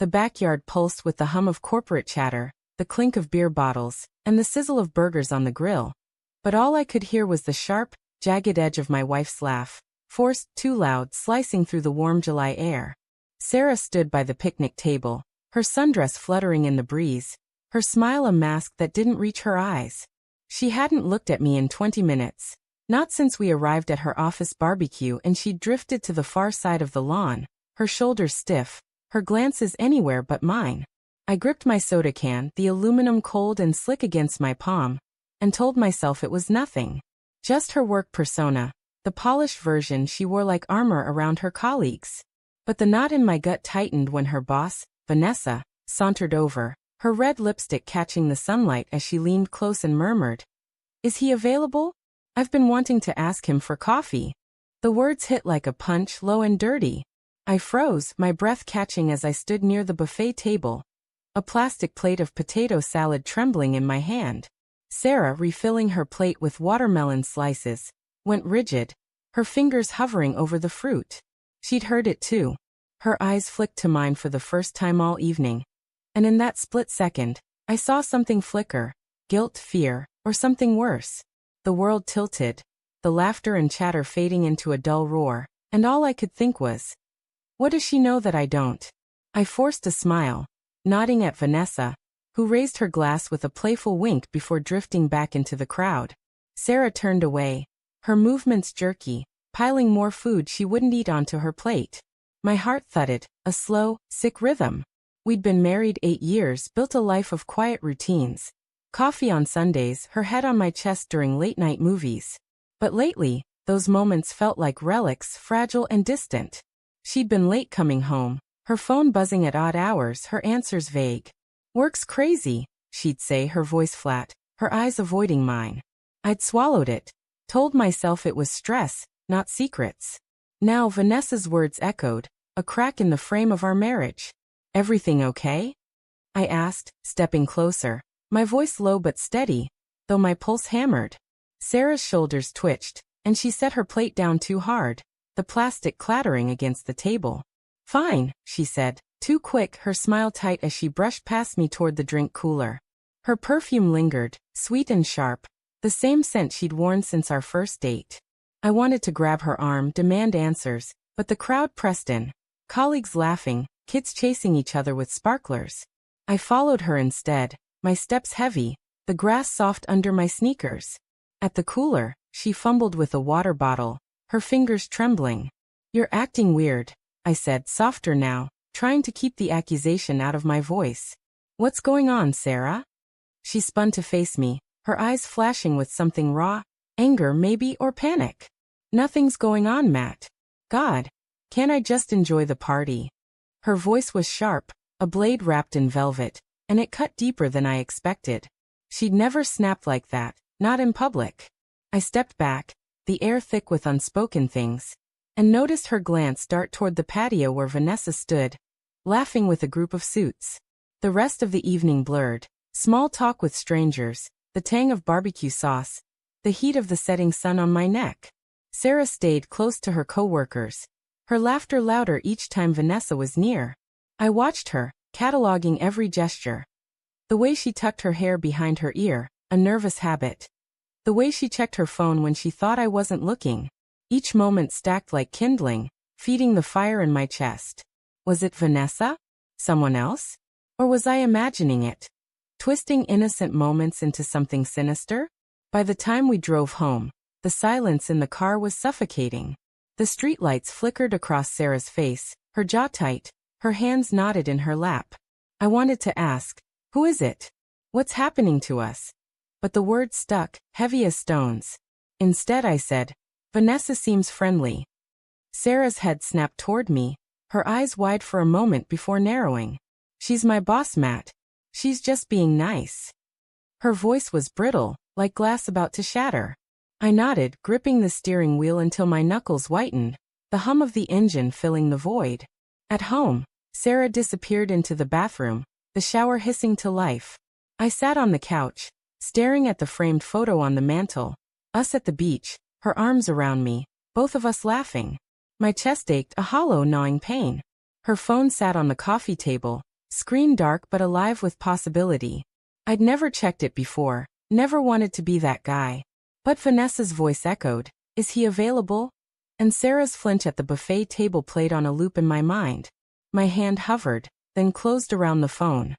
The backyard pulsed with the hum of corporate chatter, the clink of beer bottles, and the sizzle of burgers on the grill. But all I could hear was the sharp, jagged edge of my wife's laugh, forced, too loud, slicing through the warm July air. Sarah stood by the picnic table, her sundress fluttering in the breeze, her smile a mask that didn't reach her eyes. She hadn't looked at me in 20 minutes. Not since we arrived at her office barbecue and she'd drifted to the far side of the lawn, her shoulders stiff, her glances anywhere but mine. I gripped my soda can, the aluminum cold and slick against my palm, and told myself it was nothing. Just her work persona, the polished version she wore like armor around her colleagues. But the knot in my gut tightened when her boss, Vanessa, sauntered over, her red lipstick catching the sunlight as she leaned close and murmured, "Is he available? I've been wanting to ask him for coffee." The words hit like a punch, low and dirty. I froze, my breath catching as I stood near the buffet table, a plastic plate of potato salad trembling in my hand. Sarah, refilling her plate with watermelon slices, went rigid, her fingers hovering over the fruit. She'd heard it too. Her eyes flicked to mine for the first time all evening. And in that split second, I saw something flicker, guilt, fear, or something worse. The world tilted, the laughter and chatter fading into a dull roar, and all I could think was, what does she know that I don't? I forced a smile, nodding at Vanessa, who raised her glass with a playful wink before drifting back into the crowd. Sarah turned away, her movements jerky, piling more food she wouldn't eat onto her plate. My heart thudded, a slow, sick rhythm. We'd been married 8 years, built a life of quiet routines. Coffee on Sundays, her head on my chest during late-night movies. But lately, those moments felt like relics, fragile and distant. She'd been late coming home, her phone buzzing at odd hours, her answers vague. "Work's crazy," she'd say, her voice flat, her eyes avoiding mine. I'd swallowed it, told myself it was stress, not secrets. Now Vanessa's words echoed, a crack in the frame of our marriage. "Everything okay?" I asked, stepping closer, my voice low but steady, though my pulse hammered. Sarah's shoulders twitched, and she set her plate down too hard, the plastic clattering against the table. "Fine," she said, too quick, her smile tight as she brushed past me toward the drink cooler. Her perfume lingered, sweet and sharp, the same scent she'd worn since our first date. I wanted to grab her arm, demand answers, but the crowd pressed in, colleagues laughing, kids chasing each other with sparklers. I followed her instead, my steps heavy, the grass soft under my sneakers. At the cooler, she fumbled with a water bottle, her fingers trembling. "You're acting weird," I said, softer now, trying to keep the accusation out of my voice. "What's going on, Sarah?" She spun to face me, her eyes flashing with something raw, anger maybe, or panic. "Nothing's going on, Matt. God, can't I just enjoy the party?" Her voice was sharp, a blade wrapped in velvet, and it cut deeper than I expected. She'd never snapped like that, not in public. I stepped back, the air thick with unspoken things, and noticed her glance dart toward the patio where Vanessa stood, laughing with a group of suits. The rest of the evening blurred, small talk with strangers, the tang of barbecue sauce, the heat of the setting sun on my neck. Sarah stayed close to her coworkers, her laughter louder each time Vanessa was near. I watched her, cataloging every gesture. The way she tucked her hair behind her ear, a nervous habit. The way she checked her phone when she thought I wasn't looking. Each moment stacked like kindling, feeding the fire in my chest. Was it Vanessa? Someone else? Or was I imagining it? Twisting innocent moments into something sinister? By the time we drove home, the silence in the car was suffocating. The streetlights flickered across Sarah's face, her jaw tight, her hands knotted in her lap. I wanted to ask, who is it? What's happening to us? But the words stuck, heavy as stones. Instead I said, Vanessa seems friendly. Sarah's head snapped toward me, her eyes wide for a moment before narrowing. She's my boss, Matt. She's just being nice. Her voice was brittle, like glass about to shatter. I nodded, gripping the steering wheel until my knuckles whitened, the hum of the engine filling the void. At home, Sarah disappeared into the bathroom, the shower hissing to life. I sat on the couch, staring at the framed photo on the mantel, us at the beach, her arms around me, both of us laughing. My chest ached, a hollow gnawing pain. Her phone sat on the coffee table, Screen dark but alive with possibility. I'd never checked it before, never wanted to be that guy. But Vanessa's voice echoed, "Is he available?" And Sarah's flinch at the buffet table played on a loop in my mind. My hand hovered, then closed around the phone.